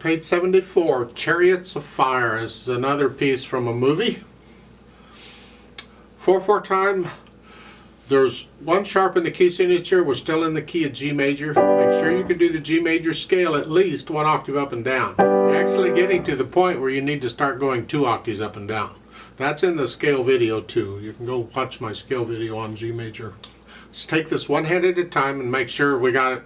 Page 74, Chariots of Fire. This is another piece from a movie. 4/4 time. There's one sharp in the key signature. We're still in the key of G major. Make sure you can do the G major scale at least 1 octave up and down. You're actually getting to the point where you need to start going 2 octaves up and down. That's in the scale video too. You can go watch my scale video on G major. Let's take this one hand at a time and make sure we got it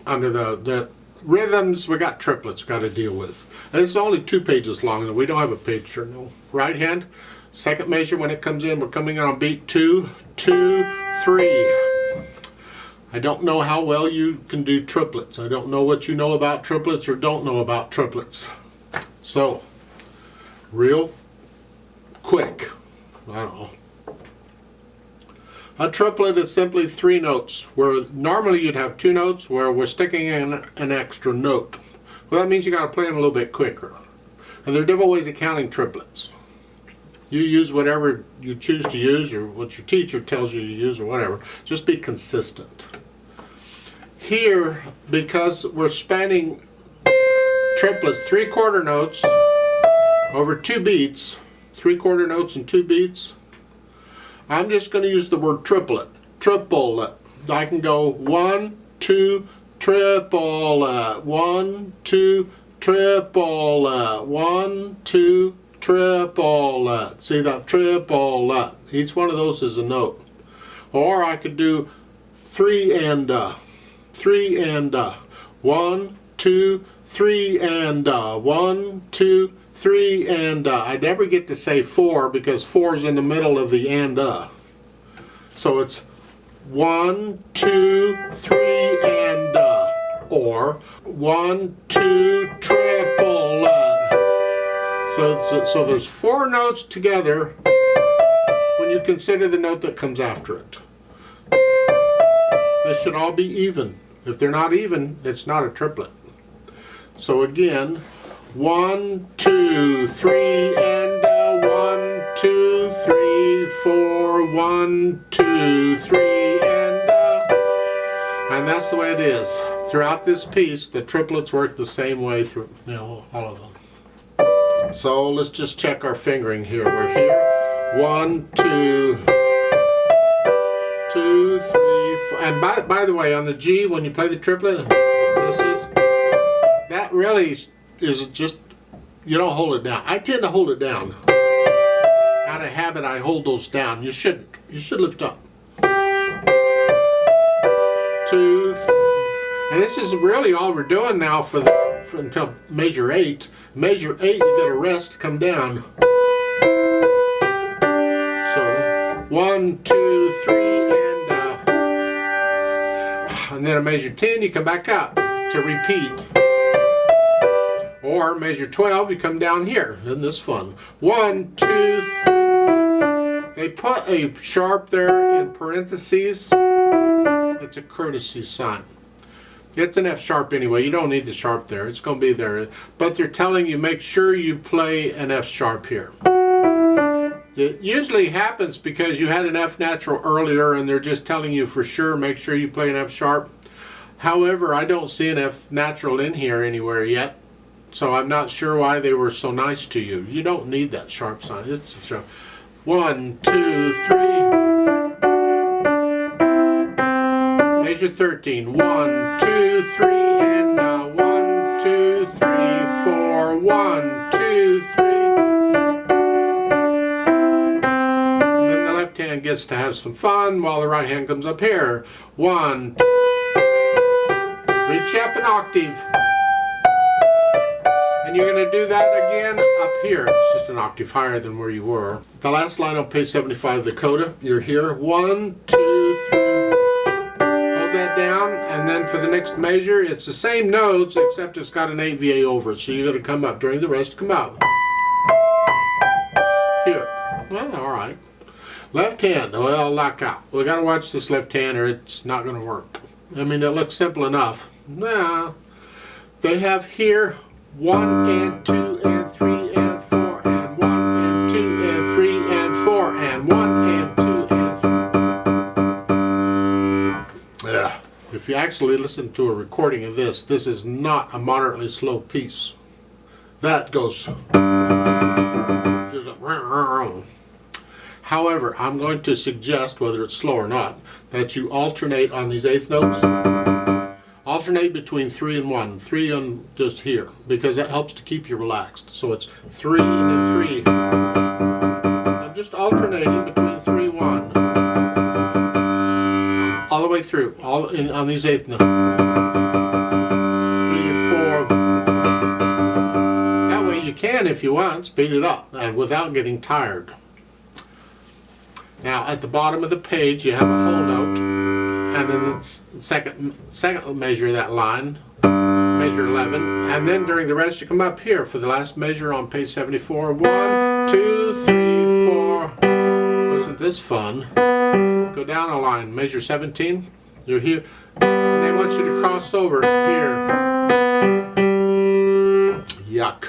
under the rhythms. We got triplets got to deal with. And it's only 2 pages long, and we don't have a page turn. No. Right hand, second measure when it comes in, we're coming in on beat 2, 2, 3. I don't know how well you can do triplets. I don't know what you know about triplets or don't know about triplets. So, real quick, I don't know. A triplet is simply 3 notes, where normally you'd have 2 notes, where we're sticking in an extra note. Well, that means you got to play them a little bit quicker. And there are different ways of counting triplets. You use whatever you choose to use, or what your teacher tells you to use, or whatever. Just be consistent. Here, because we're spanning triplets, 3/4 notes over 2 beats, 3/4 notes and 2 beats, I'm just going to use the word triplet. Triplet. I can go 1, 2, triplet, 1, 2, triplet, 1, 2, triplet. See that? Triplet. Each one of those is a note. Or I could do 3 and 1, 2, 3 and 1, 2, 3 and I never get to say 4 because 4 is in the middle of the and. So it's 1, 2, 3 and or 1, 2, triple. So there's 4 notes together when you consider the note that comes after it. They should all be even. If they're not even, it's not a triplet. So again, 1, 2, 3 and 1, 2, 3, 4, 1, 2, 3 and that's the way it is. Throughout this piece, the triplets work the same way through, all of them. So let's just check our fingering here. We're here. 1, 2, 2, 3, 4. And by the way, on the G, when you play the triplet, that really is just, you don't hold it down. I tend to hold it down. Out of habit, I hold those down. You shouldn't. You should lift up. 2, 3. And this is really all we're doing now until measure 8. Measure 8, you get a rest, come down. So 1, 2, 3, and then a measure 10, you come back up to repeat. Or measure 12, you come down here. Isn't this fun? 1, 2, 3. They put a sharp there in parentheses. It's a courtesy sign. It's an F sharp anyway. You don't need the sharp there. It's going to be there. But they're telling you make sure you play an F sharp here. It usually happens because you had an F natural earlier and they're just telling you for sure make sure you play an F sharp. However, I don't see an F natural in here anywhere yet. So I'm not sure why they were so nice to you. You don't need that sharp sign. It's sharp. 1, 2, 3. Measure 13. 1, 2, 3, and 1, 2, 3, 4. 1, 2, 3. And then the left hand gets to have some fun while the right hand comes up here. 1, 2. Reach up an octave. And you're going to do that again up here. It's just an octave higher than where you were. The last line on page 75, the coda, you're here. 1, 2, 3. Hold that down, and then for the next measure, it's the same notes, except it's got an AVA over it. So you're going to come up during the rest, come out. Here. Well, all right. Left hand, well, lock out. We got to watch this left hand or it's not going to work. I mean, it looks simple enough. Nah. They have here 1 and 2 and 3 and 4 and 1 and 2 and 3 and 4 and 1 and 2 and 3. Yeah. If you actually listen to a recording of this, this is not a moderately slow piece. That goes. However, I'm going to suggest, whether it's slow or not, that you alternate on these eighth notes. Alternate between 3 and 1. 3 on just here, because that helps to keep you relaxed. So it's 3 and then 3. I'm just alternating between 3 and 1. All the way through, on these eighth notes. 3 and 4. That way you can, if you want, speed it up and without getting tired. Now at the bottom of the page you have a whole note, and then the second measure of that line, measure 11, and then during the rest you come up here for the last measure on page 74. 1, 2, 3, 4. Wasn't this fun? Go down a line, measure 17. You're here, and they want you to cross over here. Yuck.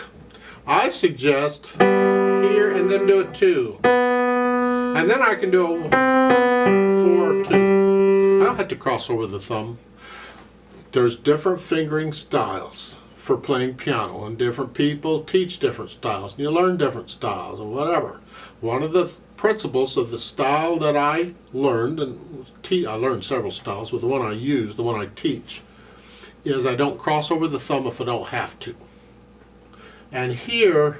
I suggest here and then do a 2. And then I can do a 4, 2. I don't have to cross over the thumb. There's different fingering styles for playing piano, and different people teach different styles, and you learn different styles, or whatever. One of the principles of the style that I learned, and I learned several styles, but the one I use, the one I teach, is I don't cross over the thumb if I don't have to. And here,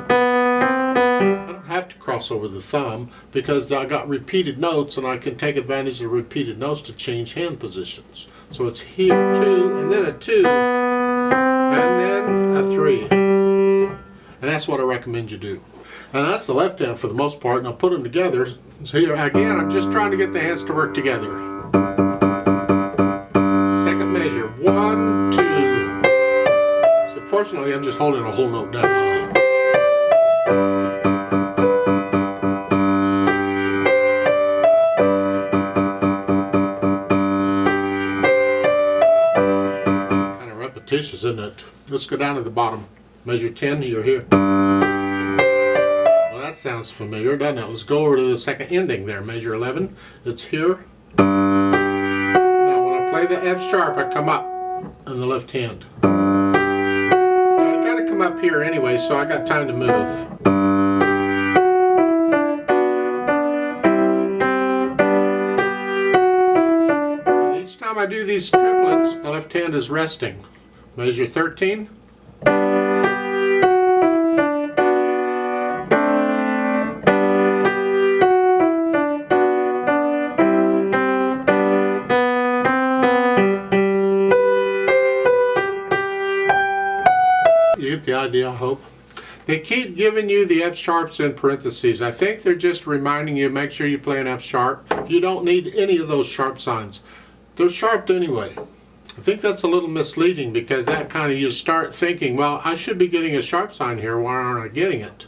I don't have to cross over the thumb because I got repeated notes, and I can take advantage of repeated notes to change hand positions. So it's here 2, and then a 2, and then a 3. And that's what I recommend you do. And that's the left hand for the most part, and I'll put them together. So here again, I'm just trying to get the hands to work together. Second measure, 1, 2. So fortunately, I'm just holding a whole note down. Isn't it? Let's go down to the bottom. Measure 10, you're here. Well, that sounds familiar, doesn't it? Let's go over to the second ending there. Measure 11, it's here. Now when I play the F sharp, I come up in the left hand. Now, I gotta come up here anyway, so I got time to move. And each time I do these triplets, the left hand is resting. Measure 13. You get the idea, I hope. They keep giving you the F sharps in parentheses. I think they're just reminding you, make sure you play an F sharp. You don't need any of those sharp signs. They're sharp anyway. I think that's a little misleading, because that kind of, you start thinking, well, I should be getting a sharp sign here, why aren't I getting it?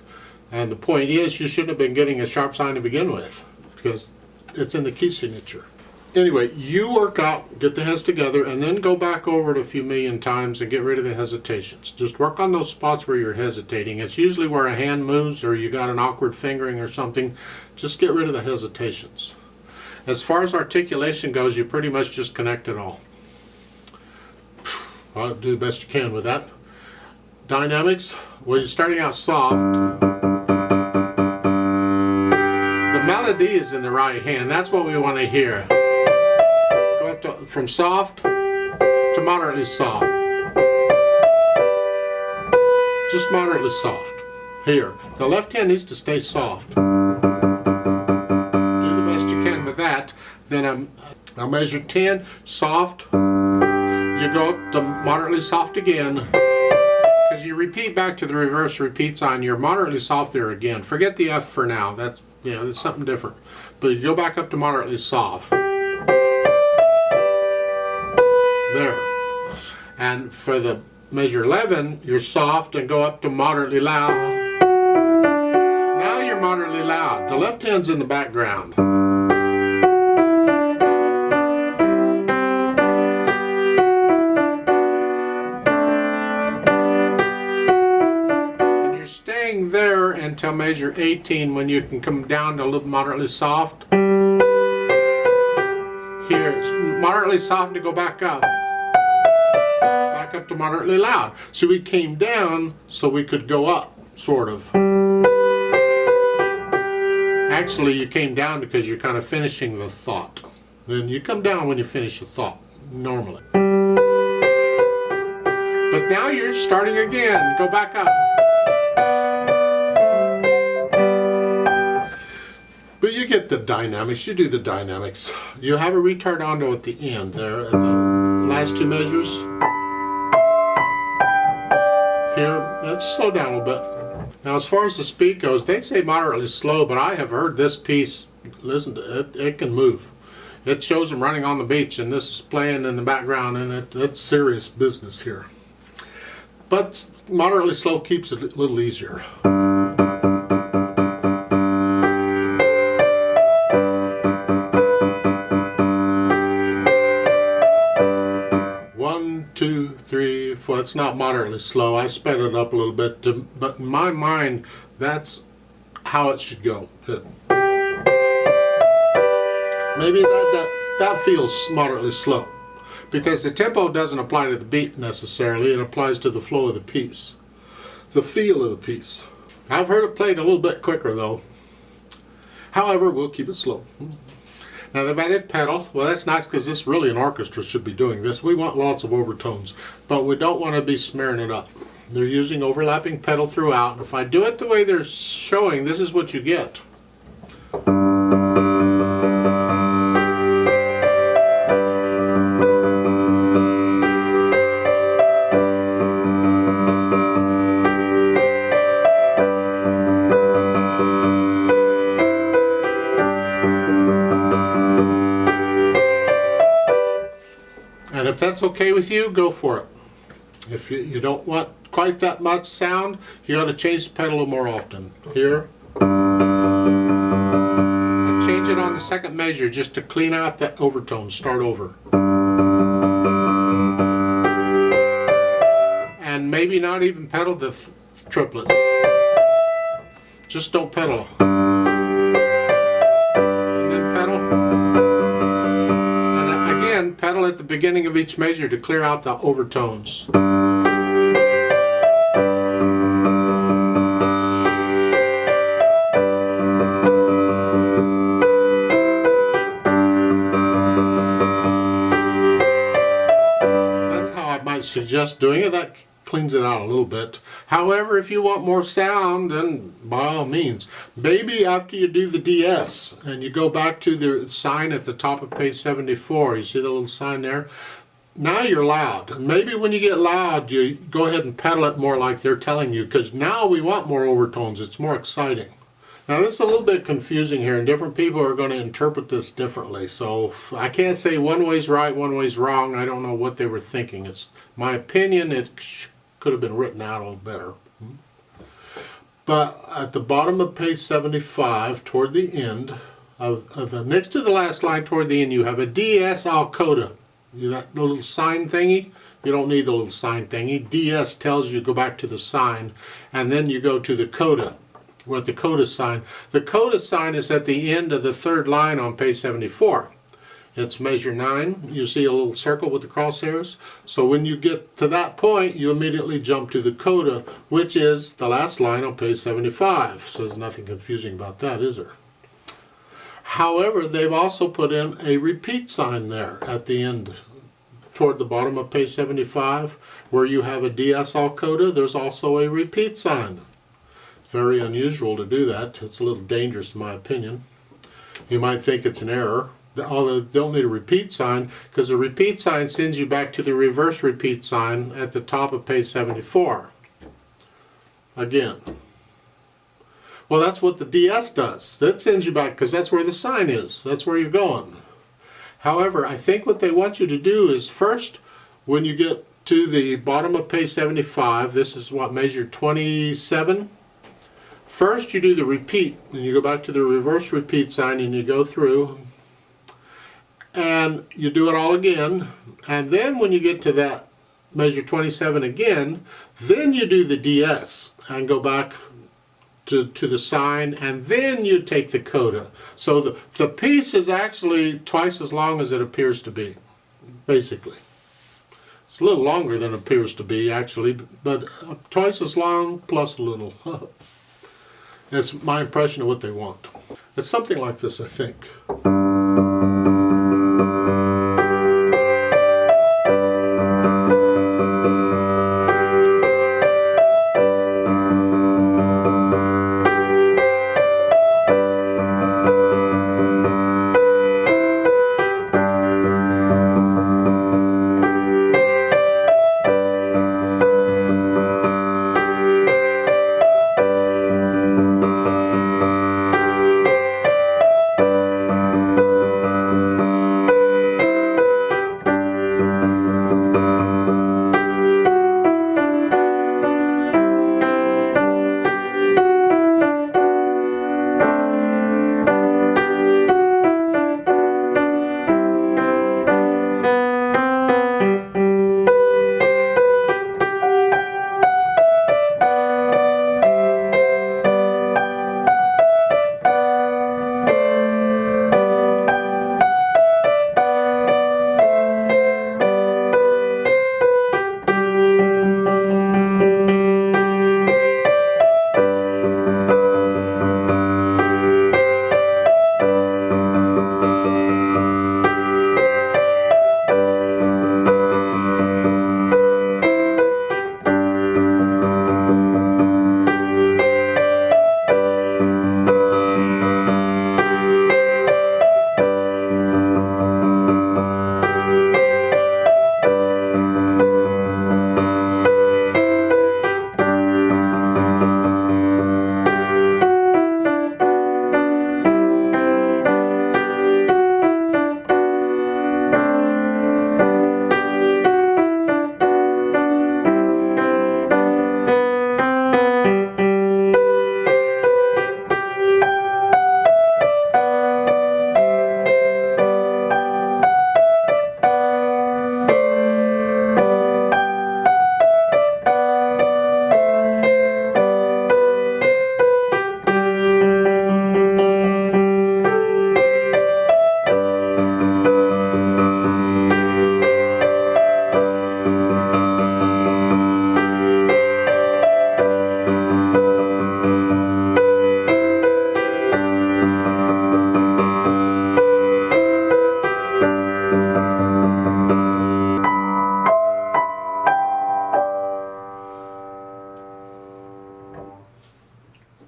And the point is, you shouldn't have been getting a sharp sign to begin with, because it's in the key signature. Anyway, you work out, get the hands together, and then go back over it a few million times and get rid of the hesitations. Just work on those spots where you're hesitating. It's usually where a hand moves or you got an awkward fingering or something. Just get rid of the hesitations. As far as articulation goes, you pretty much just connect it all. I'll do the best you can with that. Dynamics, well, you're starting out soft. The melody is in the right hand. That's what we want to hear. Go up to, from soft to moderately soft. Just moderately soft. Here. The left hand needs to stay soft. Do the best you can with that. Then I'll measure 10, soft. You go up to moderately soft again, because you repeat back to the reverse repeat sign. You're moderately soft there again. Forget the F for now. That's something different. But you go back up to moderately soft. There. And for the measure 11, you're soft and go up to moderately loud. Now you're moderately loud. The left hand's in the background. There until measure 18, when you can come down to a little moderately soft. Here, it's moderately soft to go back up. back up to moderately loud. So we came down so we could go up, sort of. Actually, you came down because you're kind of finishing the thought. Then you come down when you finish a thought, normally. But now you're starting again. Go back up. But you get the dynamics. You do the dynamics. You have a retardando at the end there, at the last two measures. Here, let's slow down a little bit. Now, as far as the speed goes, they say moderately slow, but I have heard this piece, listen to it, it can move. It shows them running on the beach, and this is playing in the background, and it's serious business here. But moderately slow keeps it a little easier. One, two, three, four. It's not moderately slow. I sped it up a little bit, but in my mind, that's how it should go. Maybe that feels moderately slow, because the tempo doesn't apply to the beat necessarily. It applies to the flow of the piece, the feel of the piece. I've heard it played a little bit quicker though. However, we'll keep it slow. Now they've added pedal. Well, that's nice, because this really an orchestra should be doing this. We want lots of overtones, but we don't want to be smearing it up. They're using overlapping pedal throughout, and if I do it the way they're showing, this is what you get. And if that's okay with you, go for it. If you don't want quite that much sound, you got to change the pedal more often. Here. And change it on the second measure just to clean out that overtone. Start over. And maybe not even pedal the triplet. Just don't pedal. And then pedal. Pedal at the beginning of each measure to clear out the overtones. That's how I might suggest doing it. That cleans it out a little bit. However, if you want more sound, then by all means. Maybe after you do the DS and you go back to the sign at the top of page 74, you see the little sign there? Now you're loud. And maybe when you get loud, you go ahead and pedal it more like they're telling you, because now we want more overtones. It's more exciting. Now this is a little bit confusing here, and different people are going to interpret this differently. So I can't say one way's right, one way's wrong. I don't know what they were thinking. It's my opinion. It could have been written out a little better. But at the bottom of page 75, toward the end, of the next to the last line toward the end, you have a DS al coda. The little sign thingy. You don't need the little sign thingy. DS tells you go back to the sign, and then you go to the coda. We're at the coda sign. The coda sign is at the end of the third line on page 74. It's measure 9. You see a little circle with the crosshairs. So when you get to that point, you immediately jump to the coda, which is the last line on page 75. So there's nothing confusing about that, is there? However, they've also put in a repeat sign there at the end, toward the bottom of page 75, where you have a DS al coda. There's also a repeat sign. Very unusual to do that. It's a little dangerous in my opinion. You might think it's an error. Although you don't need a repeat sign, because the repeat sign sends you back to the reverse repeat sign at the top of page 74. Again. Well, that's what the DS does. That sends you back, because that's where the sign is. That's where you're going. However, I think what they want you to do is first, when you get to the bottom of page 75, this is what, measure 27? First you do the repeat, and you go back to the reverse repeat sign, and you go through, and you do it all again, and then when you get to that measure 27 again, then you do the DS and go back to the sign, and then you take the coda. So the piece is actually twice as long as it appears to be, basically. It's a little longer than it appears to be, actually, but twice as long plus a little. That's my impression of what they want. It's something like this, I think.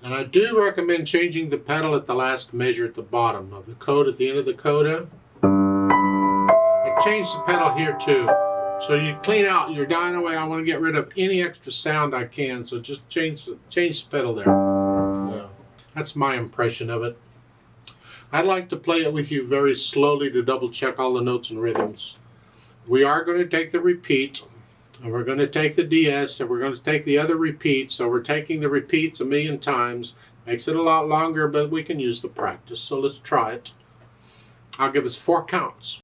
And I do recommend changing the pedal at the last measure at the bottom of the coda, at the end of the coda. I changed the pedal here too. So you clean out your dyno way. I want to get rid of any extra sound I can, so just change the pedal there. Yeah. That's my impression of it. I'd like to play it with you very slowly to double check all the notes and rhythms. We are going to take the repeat, and we're going to take the DS, and we're going to take the other repeats. So we're taking the repeats 1,000,000 times. Makes it a lot longer, but we can use the practice. So let's try it. I'll give us 4 counts.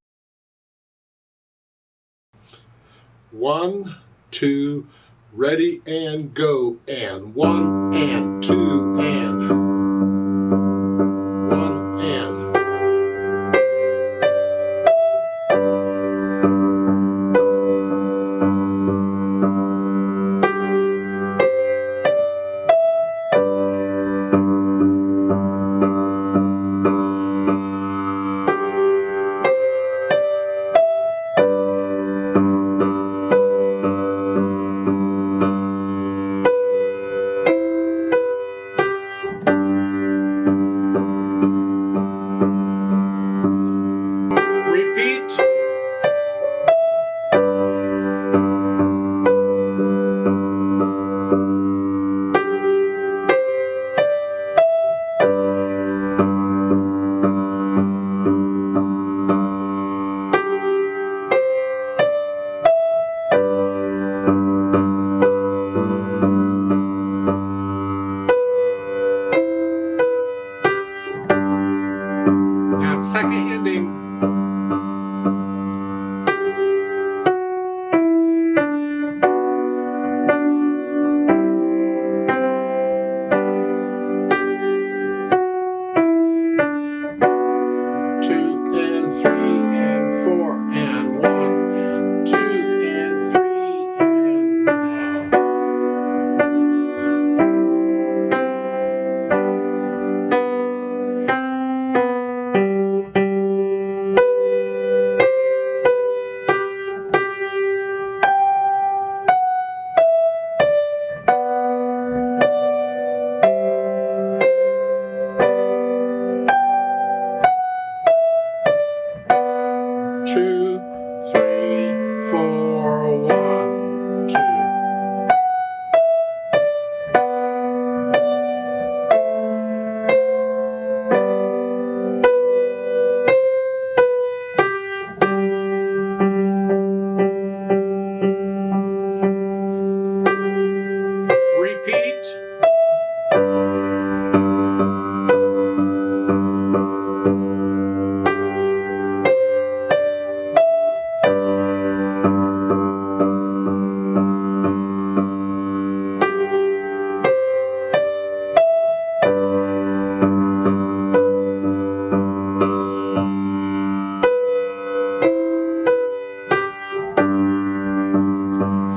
1, 2, ready and go, and 1 and 2 and 1 and.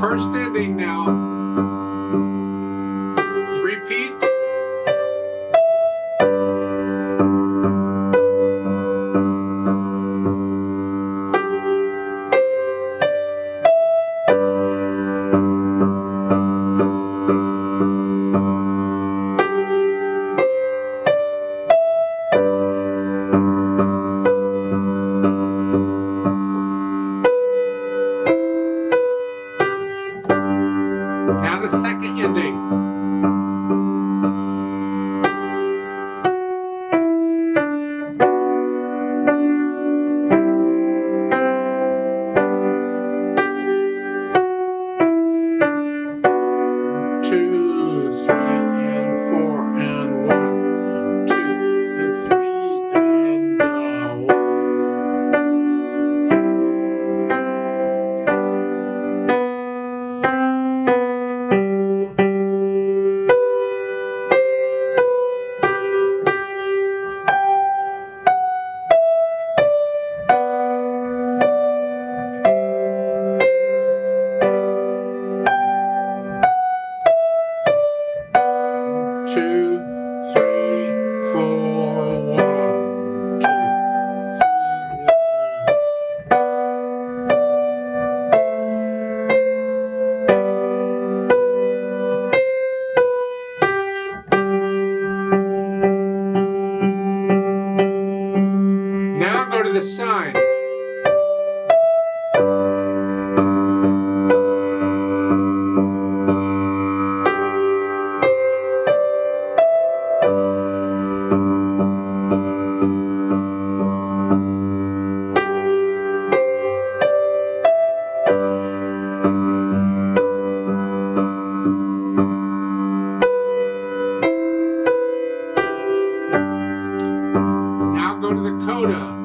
First ending now. Repeat. Now the second ending. Two, three, and four, and one, two, and three, and two, three, four, one, two, three. Now go to the sign. Now go to the coda.